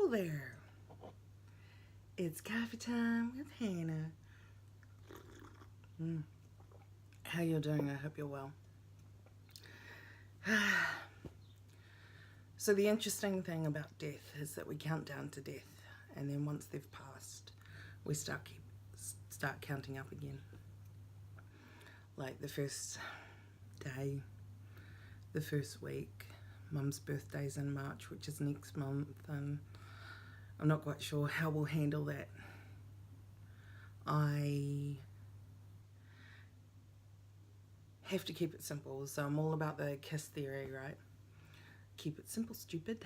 Hello there. It's coffee time with Hannah. How you doing? I hope you're well. So the interesting thing about death is that we count down to death, and then once they've passed, we start counting up again. Like the first day, the first week. Mum's birthday's in March, which is next month, and I'm not quite sure how we'll handle that. I have to keep it simple, so I'm all about the KISS theory, right? Keep it simple, stupid.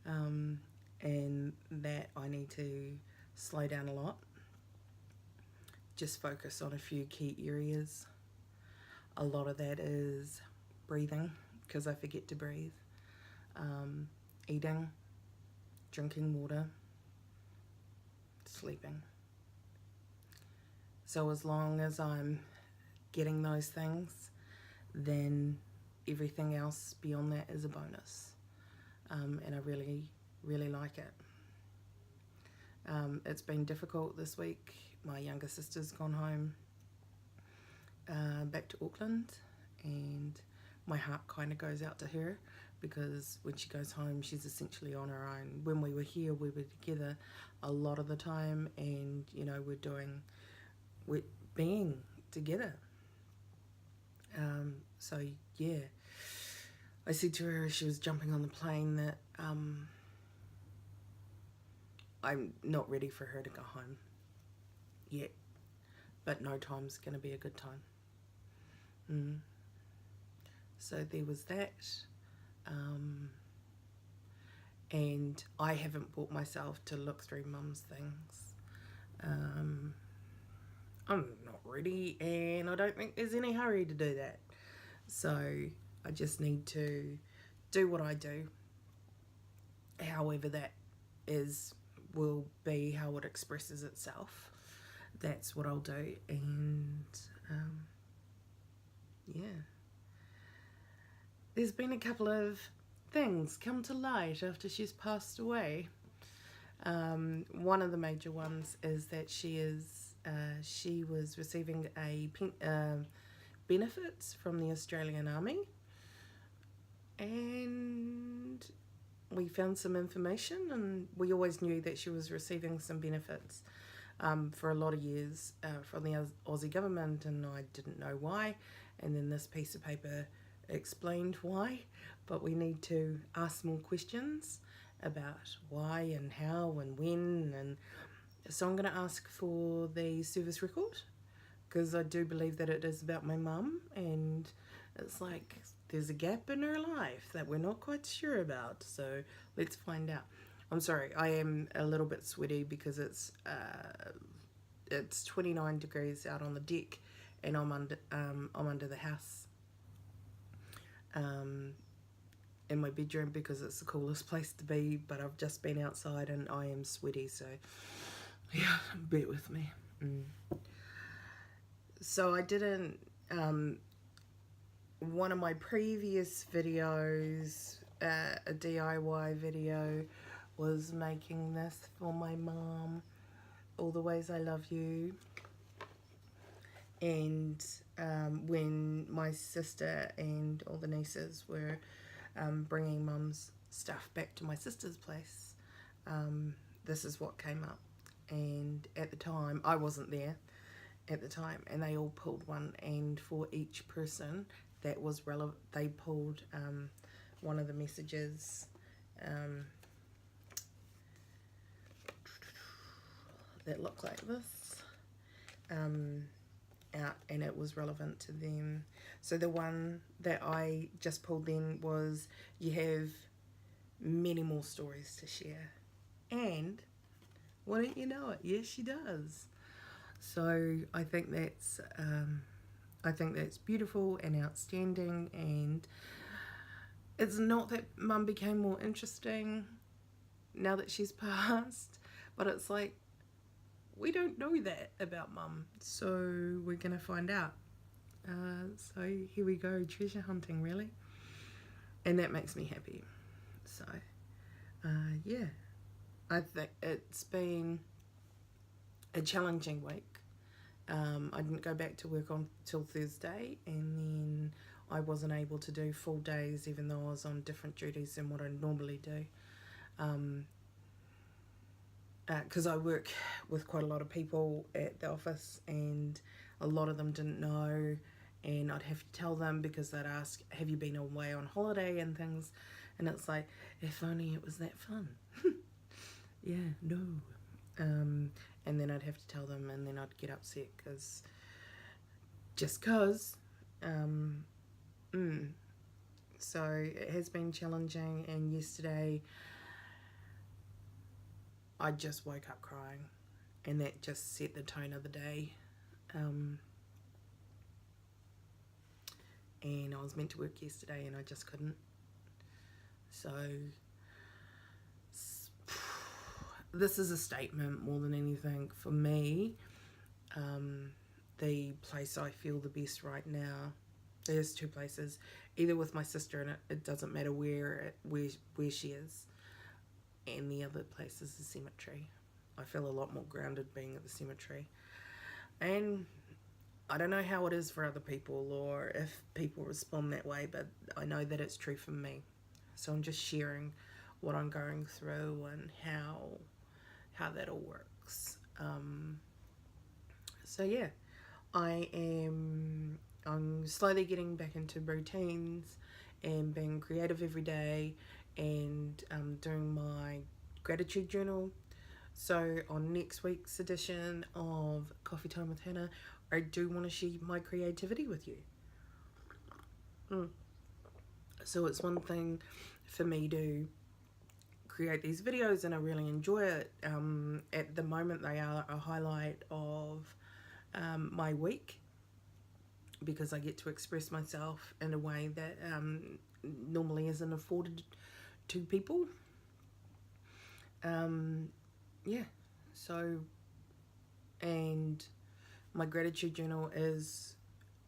And that I need to slow down a lot. Just focus on a few key areas. A lot of that is breathing, because I forget to breathe. Eating, drinking water, sleeping. So as long as I'm getting those things, then everything else beyond that is a bonus. And I really, really like it. It's been difficult this week. My younger sister's gone home back to Auckland, and my heart kind of goes out to her, because when she goes home, she's essentially on her own. When we were here, we were together a lot of the time, and you know, we're being together. So yeah, I said to her as she was jumping on the plane that I'm not ready for her to go home yet, but no time's going to be a good time. So there was that. And I haven't brought myself to look through Mum's things. I'm not ready, and I don't think there's any hurry to do that. So I just need to do what I do. However that will be how it expresses itself. That's what I'll do, and yeah. There's been a couple of things come to light after she's passed away. One of the major ones is that she was receiving a benefits from the Australian Army, and we found some information, and we always knew that she was receiving some benefits for a lot of years from the Aussie government, and I didn't know why. And then this piece of paper explained why, but we need to ask more questions about why and how and when. And so I'm going to ask for the service record, because I do believe that it is about my mum, and it's like there's a gap in her life that we're not quite sure about. So let's find out. I'm sorry, I am a little bit sweaty because it's 29 degrees out on the deck, and I'm under the house in my bedroom, because it's the coolest place to be, but I've just been outside and I am sweaty, so yeah, bear with me. So I didn't, one of my previous videos, a DIY video, was making this for my mom, All the Ways I Love You. And when my sister and all the nieces were bringing Mum's stuff back to my sister's place, this is what came up. And at the time, I wasn't there at the time, and they all pulled one, and for each person that was relevant, they pulled one of the messages that looked like this out, and it was relevant to them. So the one that I just pulled then was, you have many more stories to share, and wouldn't you know it, yes she does. So I think that's beautiful and outstanding, and it's not that Mum became more interesting now that she's passed, but it's like, we don't know that about Mum, so we're gonna find out. So here we go, treasure hunting, really, and that makes me happy. So yeah, I think it's been a challenging week. I didn't go back to work till Thursday, and then I wasn't able to do full days even though I was on different duties than what I normally do. Because I work with quite a lot of people at the office, and a lot of them didn't know, and I'd have to tell them because they'd ask, have you been away on holiday and things, and it's like, if only it was that fun. Yeah, no. And then I'd have to tell them, and then I'd get upset because so it has been challenging, and yesterday I just woke up crying, and that just set the tone of the day. And I was meant to work yesterday, and I just couldn't. So this is a statement more than anything for me. The place I feel the best right now, there's two places, either with my sister, and it doesn't matter where she is, and the other place is the cemetery. I feel a lot more grounded being at the cemetery. And I don't know how it is for other people or if people respond that way, but I know that it's true for me. So I'm just sharing what I'm going through and how that all works. So yeah, I'm slowly getting back into routines and being creative every day, and doing my gratitude journal. So on next week's edition of Coffee Time with Hannah, I do want to share my creativity with you. So it's one thing for me to create these videos, and I really enjoy it. At the moment they are a highlight of my week, because I get to express myself in a way that normally isn't afforded to people. Yeah, so, and my gratitude journal is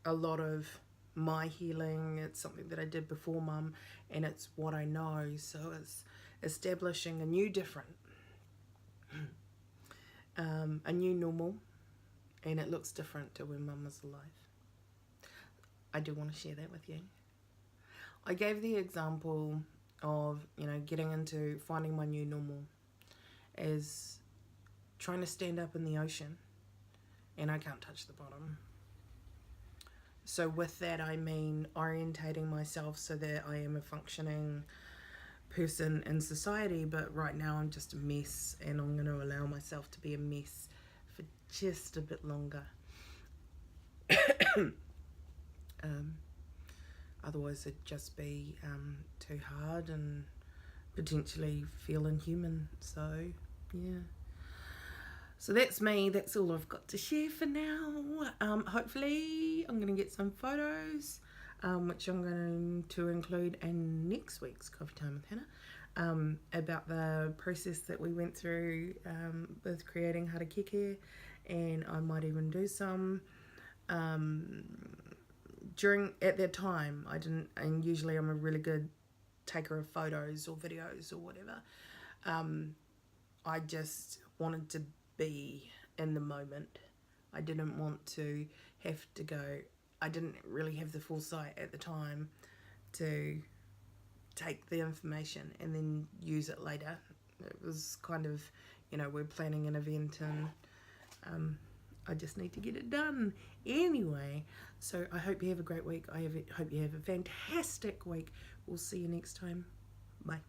a lot of my healing. It's something that I did before Mum, and it's what I know, so it's establishing a new normal, and it looks different to when Mum was alive. I do want to share that with you. I gave the example of, getting into finding my new normal as trying to stand up in the ocean, and I can't touch the bottom. So with that, I mean orientating myself so that I am a functioning person in society, but right now I'm just a mess, and I'm going to allow myself to be a mess for just a bit longer. Otherwise it'd just be too hard and potentially feel inhuman. So yeah, so that's me. That's all I've got to share for now. Hopefully I'm going to get some photos, which I'm going to include in next week's Coffee Time with Hannah, about the process that we went through with creating Harakeke, and I might even do some at that time. I didn't, and usually I'm a really good taker of photos or videos or whatever. I just wanted to be in the moment. I didn't want to have to go. I didn't really have the foresight at the time to take the information and then use it later. It was kind of, we're planning an event, and I just need to get it done. Anyway, so I hope you have a great week. I hope you have a fantastic week. We'll see you next time. Bye.